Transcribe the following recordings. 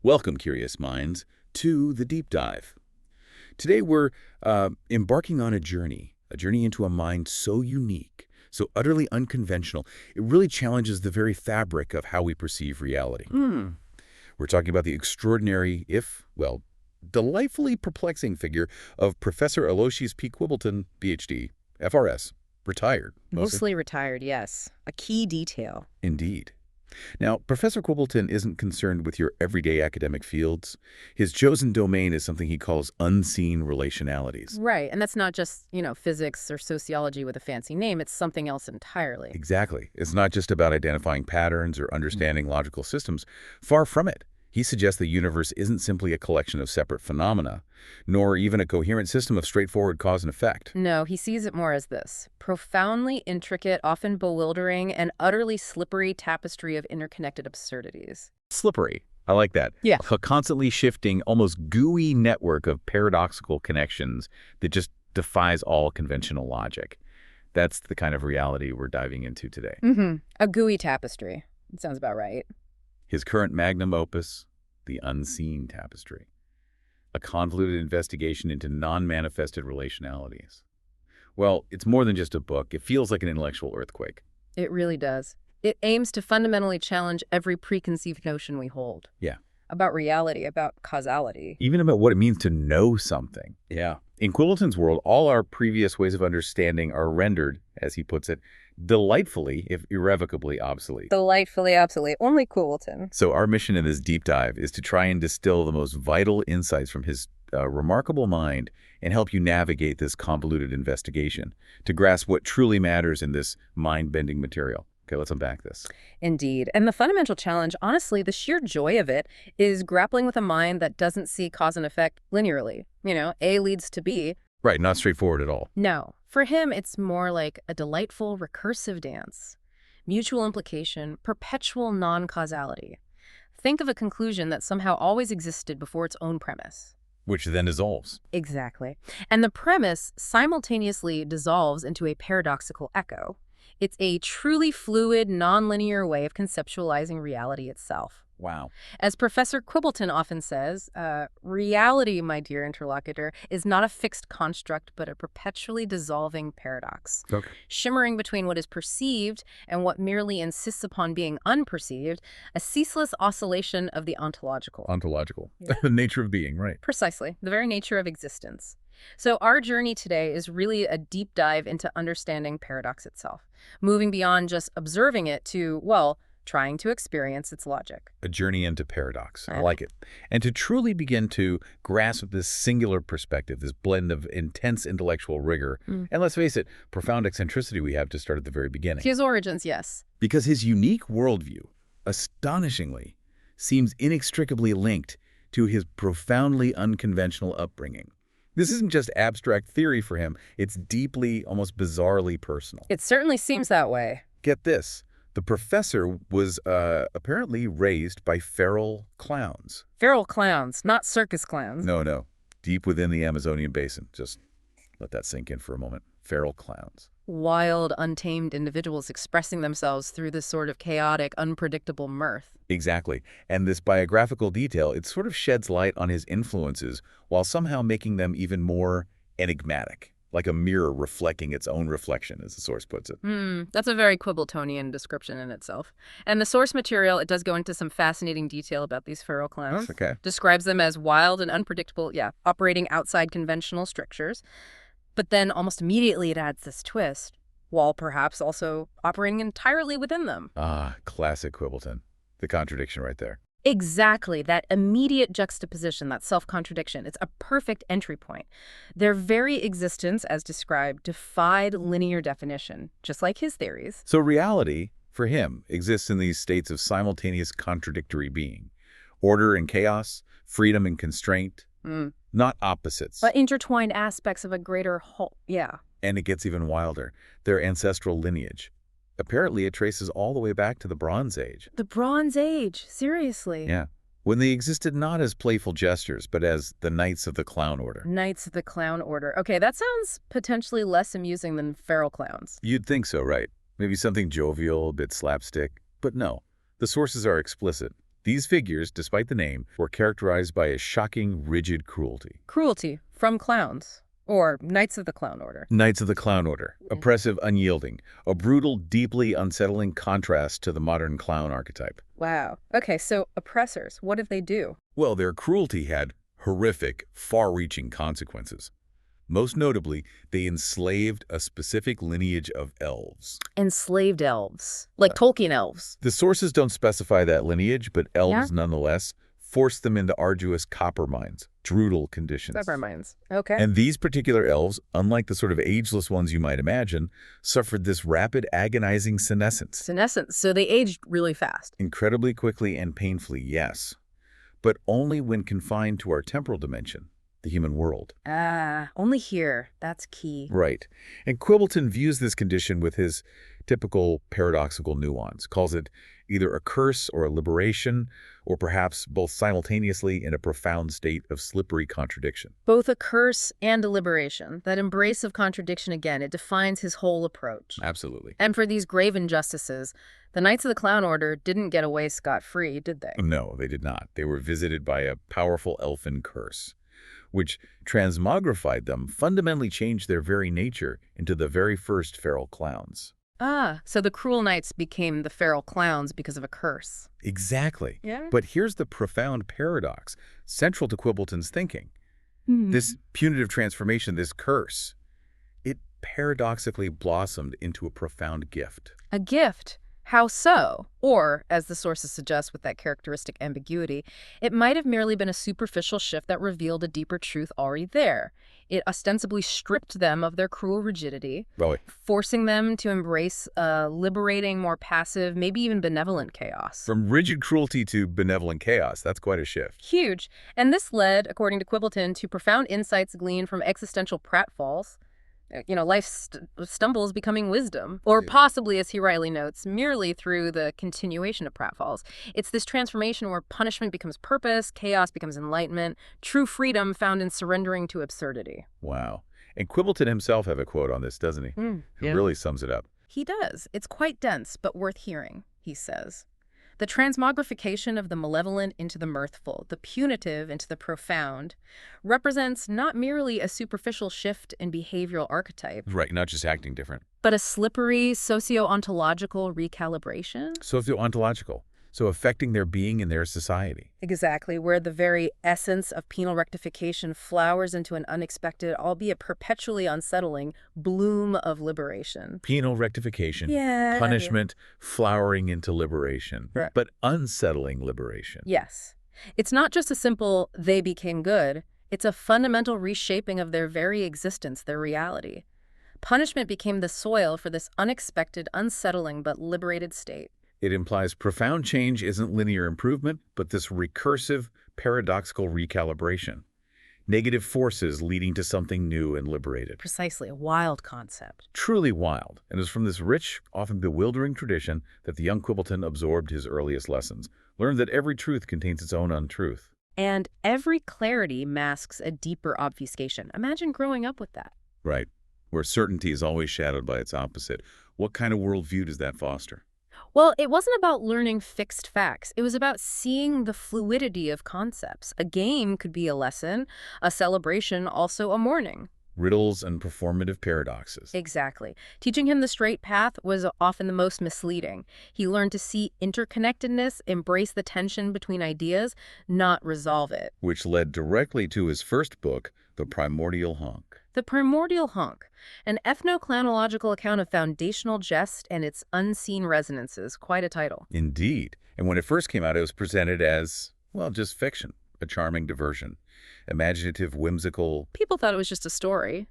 Welcome, curious minds, to the deep dive. Today we're embarking on a journey into a mind so unique, so utterly unconventional, it really challenges the very fabric of how we perceive reality. We're talking about the extraordinary, if, well, delightfully perplexing figure of Professor Aloysius P. Quibbleton, Ph.D., FRS, retired. Mostly retired, yes. A key detail. Indeed. Now, Professor Quibbleton isn't concerned with your everyday academic fields. His chosen domain is something he calls unseen relationalities. Right, and that's not just, physics or sociology with a fancy name. It's something else entirely. Exactly. It's not just about identifying patterns or understanding logical systems. Far from it. He suggests the universe isn't simply a collection of separate phenomena, nor even a coherent system of straightforward cause and effect. No, he sees it more as this profoundly intricate, often bewildering, and utterly slippery tapestry of interconnected absurdities. Slippery. I like that. Yeah. A constantly shifting, almost gooey network of paradoxical connections that just defies all conventional logic. That's the kind of reality we're diving into today. A gooey tapestry. It sounds about right. His current magnum opus, The Unseen Tapestry, a convoluted investigation into non-manifested relationalities. Well, it's more than just a book. It feels like an intellectual earthquake. It really does. It aims to fundamentally challenge every preconceived notion we hold. Yeah. About reality, about causality. Even about what it means to know something. Yeah. In Quibbleton's world, all our previous ways of understanding are rendered, as he puts it, delightfully, if irrevocably, obsolete. Delightfully obsolete. Only Quibbleton. So our mission in this deep dive is to try and distill the most vital insights from his remarkable mind and help you navigate this convoluted investigation to grasp what truly matters in this mind-bending material. Okay, let's unpack this. Indeed. And the fundamental challenge, honestly, the sheer joy of it, is grappling with a mind that doesn't see cause and effect linearly. A leads to B. Right, not straightforward at all. No. For him, it's more like a delightful recursive dance. Mutual implication, perpetual non-causality. Think of a conclusion that somehow always existed before its own premise. Which then dissolves. Exactly. And the premise simultaneously dissolves into a paradoxical echo. It's a truly fluid, nonlinear way of conceptualizing reality itself. Wow. As Professor Quibbleton often says, reality, my dear interlocutor, is not a fixed construct, but a perpetually dissolving paradox. Okay. Shimmering between what is perceived and what merely insists upon being unperceived, a ceaseless oscillation of the ontological. Ontological. Yeah. The nature of being, right. Precisely. The very nature of existence. So our journey today is really a deep dive into understanding paradox itself, moving beyond just observing it to, well, trying to experience its logic. A journey into paradox. I like it. And to truly begin to grasp this singular perspective, this blend of intense intellectual rigor, and let's face it, profound eccentricity we have to start at the very beginning. His origins, yes. Because his unique worldview, astonishingly, seems inextricably linked to his profoundly unconventional upbringing. This isn't just abstract theory for him. It's deeply, almost bizarrely personal. It certainly seems that way. Get this. The professor was apparently raised by feral clowns. Feral clowns, not circus clowns. No. Deep within the Amazonian basin. Just let that sink in for a moment. Feral clowns. Wild, untamed individuals expressing themselves through this sort of chaotic, unpredictable mirth. Exactly. And this biographical detail, it sort of sheds light on his influences while somehow making them even more enigmatic. Like a mirror reflecting its own reflection, as the source puts it. That's a very Quibbletonian description in itself. And the source material, it does go into some fascinating detail about these feral clowns. Okay. Describes them as wild and unpredictable, operating outside conventional strictures. But then almost immediately it adds this twist, while perhaps also operating entirely within them. Ah, classic Quibbleton. The contradiction right there. Exactly, that immediate juxtaposition, that self-contradiction. It's a perfect entry point. Their very existence, as described, defied linear definition, just like his theories. So reality, for him, exists in these states of simultaneous contradictory being. Order and chaos, freedom and constraint, not opposites. But intertwined aspects of a greater whole, And it gets even wilder. Their ancestral lineage. Apparently, it traces all the way back to the Bronze Age. The Bronze Age, seriously. Yeah. When they existed not as playful jesters, but as the Knights of the Clown Order. Knights of the Clown Order. Okay, that sounds potentially less amusing than feral clowns. You'd think so, right? Maybe something jovial, a bit slapstick. But no. The sources are explicit. These figures, despite the name, were characterized by a shocking, rigid cruelty. Cruelty from clowns, or Knights of the Clown Order. Knights of the Clown Order, oppressive, unyielding, a brutal, deeply unsettling contrast to the modern clown archetype. Wow. Okay, so oppressors, what did they do? Well, their cruelty had horrific, far-reaching consequences. Most notably, they enslaved a specific lineage of elves. Enslaved elves, like Tolkien elves. The sources don't specify that lineage, but elves nonetheless forced them into arduous copper mines, brutal conditions. Copper mines. Okay. And these particular elves, unlike the sort of ageless ones you might imagine, suffered this rapid, agonizing senescence. Senescence, so they aged really fast. Incredibly quickly and painfully, yes. But only when confined to our temporal dimension, the human world. Only here. That's key. Right. And Quibbleton views this condition with his typical paradoxical nuance, calls it either a curse or a liberation, or perhaps both simultaneously in a profound state of slippery contradiction. Both a curse and a liberation. That embrace of contradiction again, it defines his whole approach. Absolutely. And for these grave injustices, the Knights of the Clown Order didn't get away scot-free, did they? No, they did not. They were visited by a powerful elfin curse, which transmogrified them, fundamentally changed their very nature into the very first feral clowns. So the cruel knights became the feral clowns because of a curse. Exactly. Yeah. But here's the profound paradox, central to Quibbleton's thinking. This punitive transformation, this curse, it paradoxically blossomed into a profound gift. A gift. How so? Or, as the sources suggest with that characteristic ambiguity, it might have merely been a superficial shift that revealed a deeper truth already there. It ostensibly stripped them of their cruel rigidity, forcing them to embrace a liberating, more passive, maybe even benevolent chaos. From rigid cruelty to benevolent chaos, that's quite a shift. Huge. And this led, according to Quibbleton, to profound insights gleaned from existential pratfalls. Life stumbles becoming wisdom, or possibly, as he rightly notes, merely through the continuation of pratfalls. It's this transformation where punishment becomes purpose, chaos becomes enlightenment, true freedom found in surrendering to absurdity. Wow. And Quibbleton himself have a quote on this, doesn't he? It really sums it up. He does. It's quite dense, but worth hearing, he says. The transmogrification of the malevolent into the mirthful, the punitive into the profound, represents not merely a superficial shift in behavioral archetype. Right, not just acting different. But a slippery socio-ontological recalibration? Socio-ontological, so affecting their being in their society. Exactly, where the very essence of penal rectification flowers into an unexpected, albeit perpetually unsettling, bloom of liberation. Penal rectification, punishment, flowering into liberation, but unsettling liberation. Yes. It's not just a simple, they became good. It's a fundamental reshaping of their very existence, their reality. Punishment became the soil for this unexpected, unsettling, but liberated state. It implies profound change isn't linear improvement, but this recursive, paradoxical recalibration. Negative forces leading to something new and liberated. Precisely, a wild concept. Truly wild, and it was from this rich, often bewildering tradition that the young Quibbleton absorbed his earliest lessons, learned that every truth contains its own untruth. And every clarity masks a deeper obfuscation. Imagine growing up with that. Right, where certainty is always shadowed by its opposite. What kind of worldview does that foster? Well, it wasn't about learning fixed facts. It was about seeing the fluidity of concepts. A game could be a lesson, a celebration, also a mourning. Riddles and performative paradoxes. Exactly. Teaching him the straight path was often the most misleading. He learned to see interconnectedness, embrace the tension between ideas, not resolve it. Which led directly to his first book, The Primordial Honk. The Primordial Honk, an ethno-clonological account of foundational jest and its unseen resonances. Quite a title. Indeed. And when it first came out, it was presented as, well, just fiction, a charming diversion. Imaginative, whimsical. People thought it was just a story,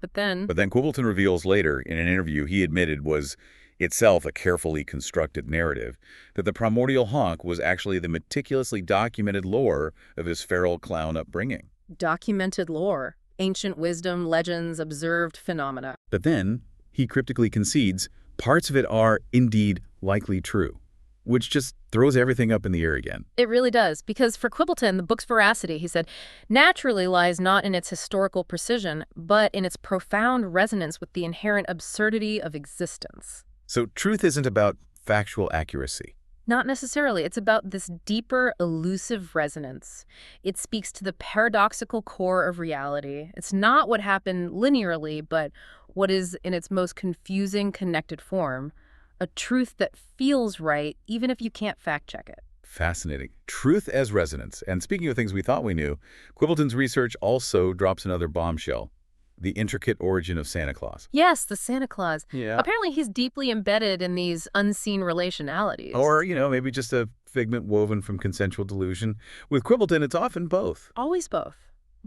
but then Quibbleton reveals later, in an interview he admitted was itself a carefully constructed narrative, that the Primordial Honk was actually the meticulously documented lore of his feral clown upbringing. Documented lore. Ancient wisdom, legends, observed phenomena. But then, he cryptically concedes, parts of it are, indeed, likely true, which just throws everything up in the air again. It really does, because for Quibbleton, the book's veracity, he said, naturally lies not in its historical precision, but in its profound resonance with the inherent absurdity of existence. So truth isn't about factual accuracy. Not necessarily. It's about this deeper, elusive resonance. It speaks to the paradoxical core of reality. It's not what happened linearly, but what is in its most confusing, connected form. A truth that feels right, even if you can't fact-check it. Fascinating. Truth as resonance. And speaking of things we thought we knew, Quibbleton's research also drops another bombshell. The intricate origin of Santa Claus. Yes, the Santa Claus. Yeah. Apparently he's deeply embedded in these unseen relationalities. Or, maybe just a figment woven from consensual delusion. With Quibbleton, it's often both. Always both.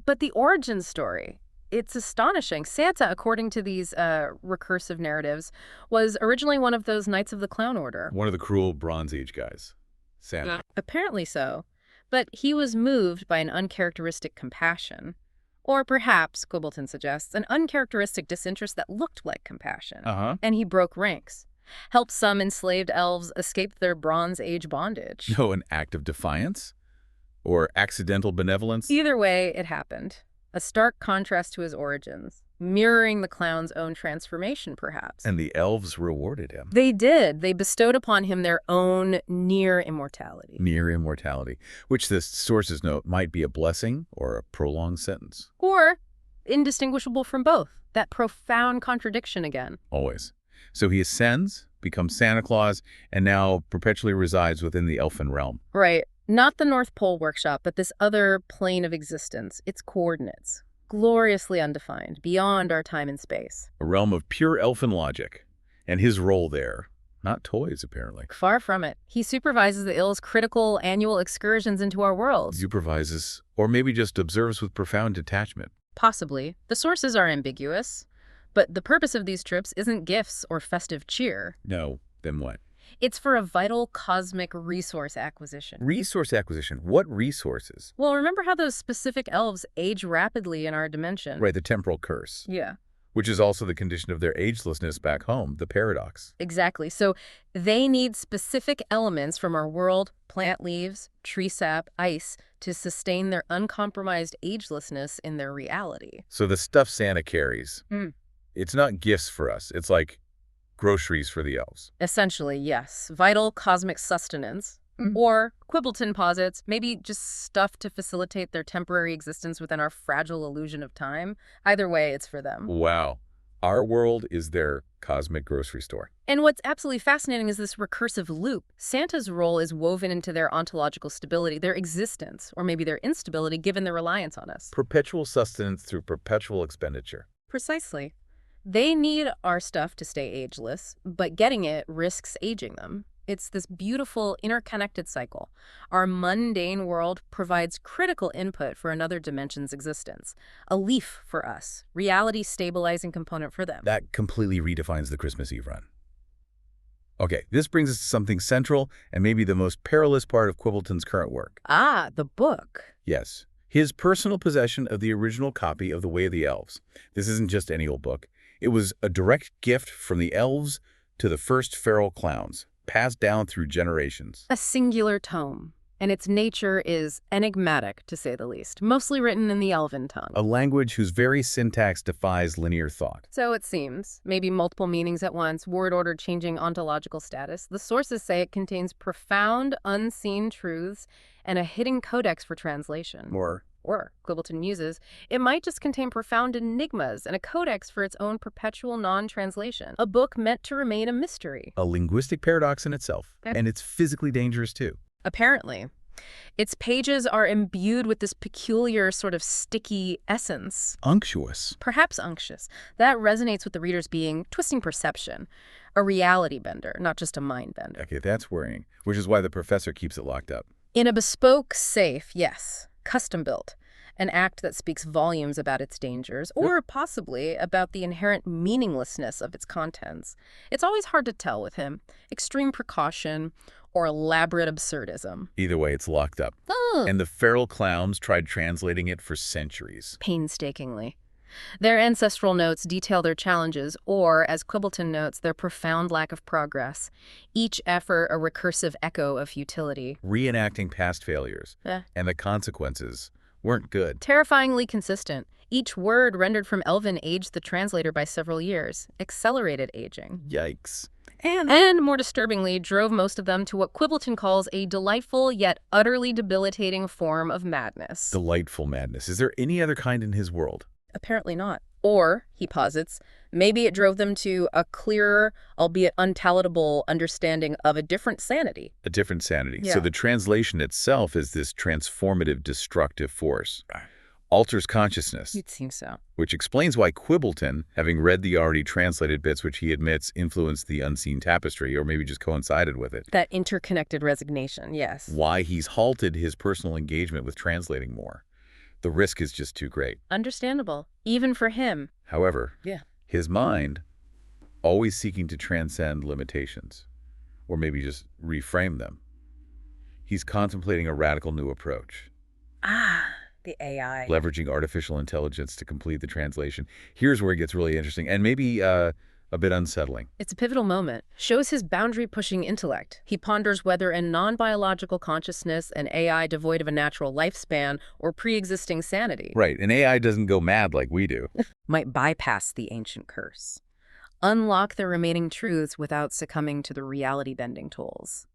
But the origin story, it's astonishing. Santa, according to these recursive narratives, was originally one of those Knights of the Clown Order. One of the cruel Bronze Age guys. Santa. Apparently so. But he was moved by an uncharacteristic compassion. Or perhaps, Quibbleton suggests, an uncharacteristic disinterest that looked like compassion. And he broke ranks. Helped some enslaved elves escape their Bronze Age bondage. No, an act of defiance? Or accidental benevolence? Either way, it happened. A stark contrast to his origins, mirroring the clown's own transformation, perhaps. And the elves rewarded him. They did. They bestowed upon him their own near immortality. Near immortality, which the sources note might be a blessing or a prolonged sentence. Or indistinguishable from both. That profound contradiction again. Always. So he ascends, becomes Santa Claus, and now perpetually resides within the elfin realm. Right. Not the North Pole workshop, but this other plane of existence, its coordinates, gloriously undefined, beyond our time and space. A realm of pure elfin logic. And his role there, not toys, apparently. Far from it. He supervises the Ill's critical annual excursions into our world. Supervises, or maybe just observes with profound detachment. Possibly. The sources are ambiguous. But the purpose of these trips isn't gifts or festive cheer. No, then what? It's for a vital cosmic resource acquisition. Resource acquisition. What resources? Well, remember how those specific elves age rapidly in our dimension? Right, the temporal curse. Yeah. Which is also the condition of their agelessness back home, the paradox. Exactly. So they need specific elements from our world, plant leaves, tree sap, ice, to sustain their uncompromised agelessness in their reality. So the stuff Santa carries, it's not gifts for us. It's like groceries for the elves. Essentially, yes. Vital cosmic sustenance. Or, Quibbleton posits, maybe just stuff to facilitate their temporary existence within our fragile illusion of time. Either way, it's for them. Wow. Our world is their cosmic grocery store. And what's absolutely fascinating is this recursive loop. Santa's role is woven into their ontological stability, their existence, or maybe their instability given their reliance on us. Perpetual sustenance through perpetual expenditure. Precisely. They need our stuff to stay ageless, but getting it risks aging them. It's this beautiful interconnected cycle. Our mundane world provides critical input for another dimension's existence. A leaf for us, reality stabilizing component for them. That completely redefines the Christmas Eve run. Okay, this brings us to something central and maybe the most perilous part of Quibbleton's current work. Ah, the book. Yes, his personal possession of the original copy of The Way of the Elves. This isn't just any old book. It was a direct gift from the elves to the first feral clowns, passed down through generations. A singular tome, and its nature is enigmatic, to say the least, mostly written in the Elven tongue. A language whose very syntax defies linear thought. So it seems, maybe multiple meanings at once, word order changing ontological status. The sources say it contains profound, unseen truths and a hidden codex for translation. Or, Quibbleton muses, it might just contain profound enigmas and a codex for its own perpetual non-translation. A book meant to remain a mystery. A linguistic paradox in itself. And it's physically dangerous too. Apparently. Its pages are imbued with this peculiar sort of sticky essence. Unctuous. Perhaps unctuous. That resonates with the reader's being, twisting perception. A reality bender, not just a mind bender. Okay, that's worrying, which is why the professor keeps it locked up. In a bespoke safe, yes. Custom-built, an act that speaks volumes about its dangers, or possibly about the inherent meaninglessness of its contents. It's always hard to tell with him. Extreme precaution or elaborate absurdism. Either way, it's locked up. And the feral clowns tried translating it for centuries. Painstakingly. Their ancestral notes detail their challenges, or, as Quibbleton notes, their profound lack of progress. Each effort a recursive echo of futility. Reenacting past failures. And the consequences weren't good. Terrifyingly consistent. Each word rendered from Elven aged the translator by several years. Accelerated aging. Yikes. and more disturbingly, drove most of them to what Quibbleton calls a delightful yet utterly debilitating form of madness. Delightful madness. Is there any other kind in his world? Apparently not. Or, he posits, maybe it drove them to a clearer, albeit unpalatable, understanding of a different sanity. A different sanity. Yeah. So the translation itself is this transformative, destructive force. Alters consciousness, You'd think so. which explains why Quibbleton, having read the already translated bits which he admits influenced the unseen tapestry, or maybe just coincided with it, That interconnected resignation, yes. why he's halted his personal engagement with translating more. The risk is just too great. Understandable, even for him. However, Yeah. his mind, always seeking to transcend limitations, or maybe just reframe them, he's contemplating a radical new approach. The AI. Leveraging artificial intelligence to complete the translation. Here's where it gets really interesting and maybe a bit unsettling. It's a pivotal moment. Shows his boundary-pushing intellect. He ponders whether a non-biological consciousness, an AI devoid of a natural lifespan, or pre-existing sanity Right, an AI doesn't go mad like we do. might bypass the ancient curse, unlock the remaining truths without succumbing to the reality-bending tools.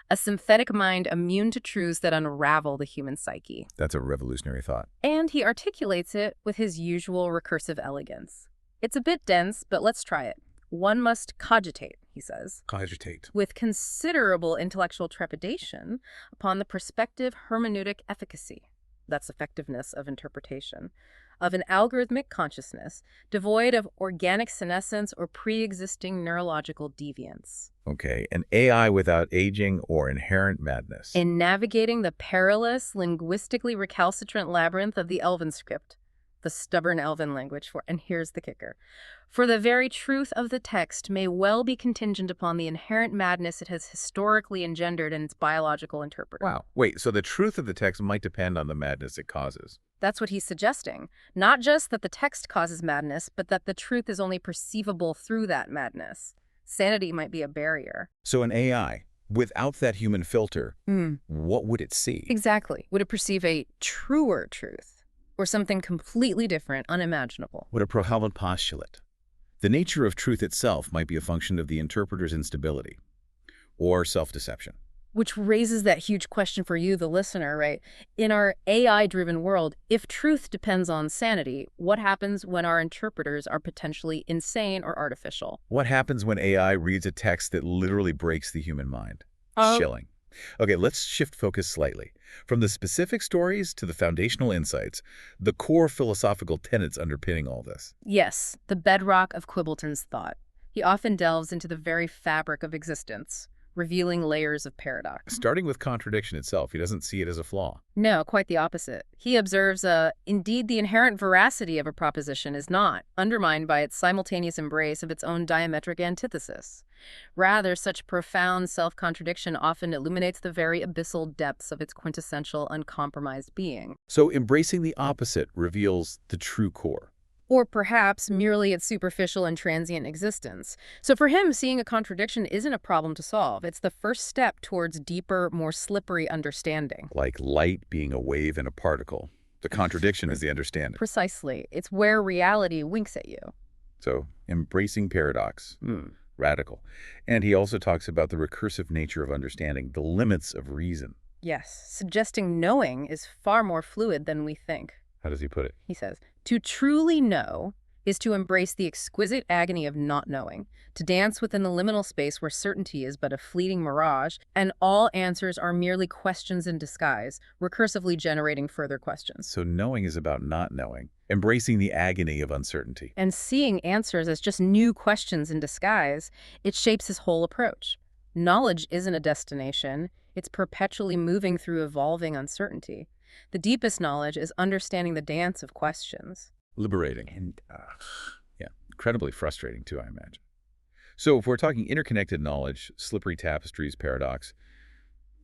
A synthetic mind immune to truths that unravel the human psyche. That's a revolutionary thought. And he articulates it with his usual recursive elegance. It's a bit dense, but let's try it. One must cogitate, he says, Cogitate. with considerable intellectual trepidation upon the prospective hermeneutic efficacy, that's effectiveness of interpretation, of an algorithmic consciousness devoid of organic senescence or pre-existing neurological deviance. Okay, an AI without aging or inherent madness. In navigating the perilous, linguistically recalcitrant labyrinth of the Elven script, the stubborn Elven language, and here's the kicker, for the very truth of the text may well be contingent upon the inherent madness it has historically engendered in its biological interpreter. Wow. Wait, so the truth of the text might depend on the madness it causes. That's what he's suggesting. Not just that the text causes madness, but that the truth is only perceivable through that madness. Sanity might be a barrier. So an AI, without that human filter, what would it see? Exactly. Would it perceive a truer truth? Or something completely different, unimaginable? What a profound postulate. The nature of truth itself might be a function of the interpreter's instability or self-deception. Which raises that huge question for you, the listener, right? In our AI-driven world, if truth depends on sanity, what happens when our interpreters are potentially insane or artificial? What happens when AI reads a text that literally breaks the human mind? Chilling. Okay, let's shift focus slightly. From the specific stories to the foundational insights, the core philosophical tenets underpinning all this. Yes, the bedrock of Quibbleton's thought. He often delves into the very fabric of existence, revealing layers of paradox. Starting with contradiction itself, he doesn't see it as a flaw. No, quite the opposite. He observes, indeed, the inherent veracity of a proposition is not undermined by its simultaneous embrace of its own diametric antithesis. Rather, such profound self-contradiction often illuminates the very abyssal depths of its quintessential, uncompromised being. So embracing the opposite reveals the true core. Or perhaps merely its superficial and transient existence. So for him, seeing a contradiction isn't a problem to solve. It's the first step towards deeper, more slippery understanding. Like light being a wave and a particle. The contradiction is the understanding. Precisely. It's where reality winks at you. So embracing paradox. Radical. And he also talks about the recursive nature of understanding, the limits of reason. Yes, suggesting knowing is far more fluid than we think. How does he put it? He says, to truly know is to embrace the exquisite agony of not knowing, to dance within the liminal space where certainty is but a fleeting mirage, and all answers are merely questions in disguise, recursively generating further questions. So knowing is about not knowing, embracing the agony of uncertainty. And seeing answers as just new questions in disguise, it shapes his whole approach. Knowledge isn't a destination, it's perpetually moving through evolving uncertainty. The deepest knowledge is understanding the dance of questions. Liberating and, incredibly frustrating too, I imagine. So if we're talking interconnected knowledge, slippery tapestries, paradox,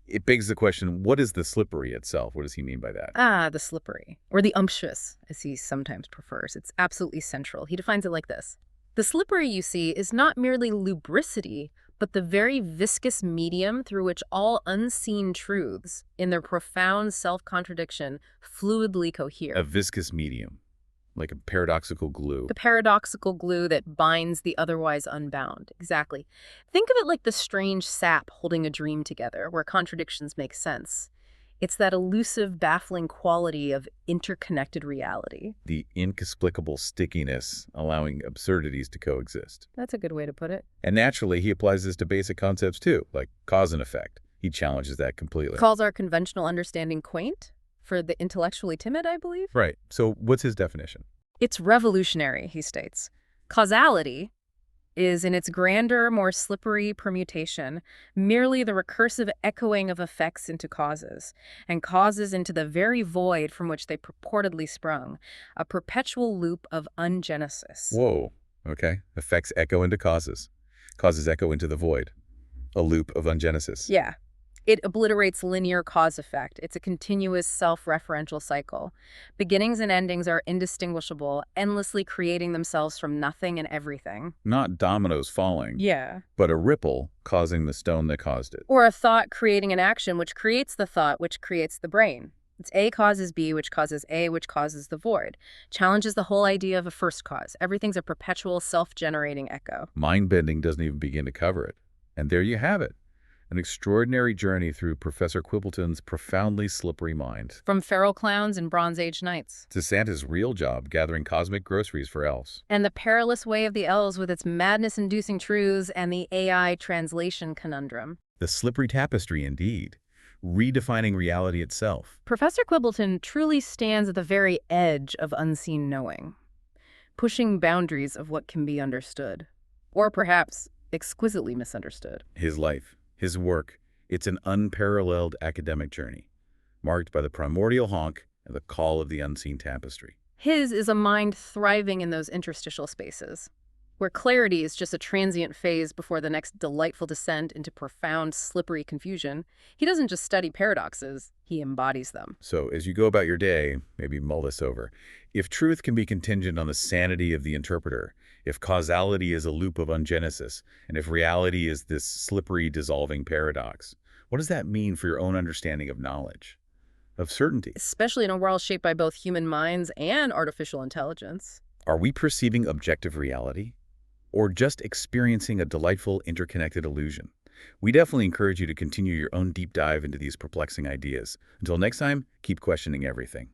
it begs the question, what is the slippery itself? What does he mean by that? The slippery, or the umptuous, as he sometimes prefers. It's absolutely central. He defines it like this. The slippery, you see, is not merely lubricity, but the very viscous medium through which all unseen truths, in their profound self-contradiction, fluidly cohere. A viscous medium. like a paradoxical glue. The paradoxical glue that binds the otherwise unbound. Exactly. Think of it like the strange sap holding a dream together, where contradictions make sense. It's that elusive, baffling quality of interconnected reality. The inexplicable stickiness allowing absurdities to coexist. That's a good way to put it. And naturally, he applies this to basic concepts too, like cause and effect. He challenges that completely. Calls our conventional understanding quaint for the intellectually timid, I believe. Right. So what's his definition? It's revolutionary, he states. Causality is, in its grander, more slippery permutation, merely the recursive echoing of effects into causes, and causes into the very void from which they purportedly sprung, a perpetual loop of ungenesis. Whoa. Okay. Effects echo into causes. Causes echo into the void. A loop of ungenesis. Yeah. It obliterates linear cause-effect. It's a continuous self-referential cycle. Beginnings and endings are indistinguishable, endlessly creating themselves from nothing and everything. Not dominoes falling, Yeah. but a ripple causing the stone that caused it. Or a thought creating an action which creates the thought which creates the brain. It's A causes B, which causes A, which causes the void. Challenges the whole idea of a first cause. Everything's a perpetual self-generating echo. Mind-bending doesn't even begin to cover it. And there you have it. An extraordinary journey through Professor Quibbleton's profoundly slippery mind. From feral clowns and Bronze Age knights. To Santa's real job gathering cosmic groceries for elves. And the perilous way of the elves with its madness-inducing truths and the AI translation conundrum. The slippery tapestry, indeed. Redefining reality itself. Professor Quibbleton truly stands at the very edge of unseen knowing, pushing boundaries of what can be understood. Or perhaps exquisitely misunderstood. His life, his work, it's an unparalleled academic journey, marked by the primordial honk and the call of the unseen tapestry. His is a mind thriving in those interstitial spaces, where clarity is just a transient phase before the next delightful descent into profound, slippery confusion. He doesn't just study paradoxes, he embodies them. So as you go about your day, maybe mull this over. If truth can be contingent on the sanity of the interpreter, if causality is a loop of ungenesis, and if reality is this slippery, dissolving paradox, what does that mean for your own understanding of knowledge, of certainty? Especially in a world shaped by both human minds and artificial intelligence. Are we perceiving objective reality, or just experiencing a delightful, interconnected illusion? We definitely encourage you to continue your own deep dive into these perplexing ideas. Until next time, keep questioning everything.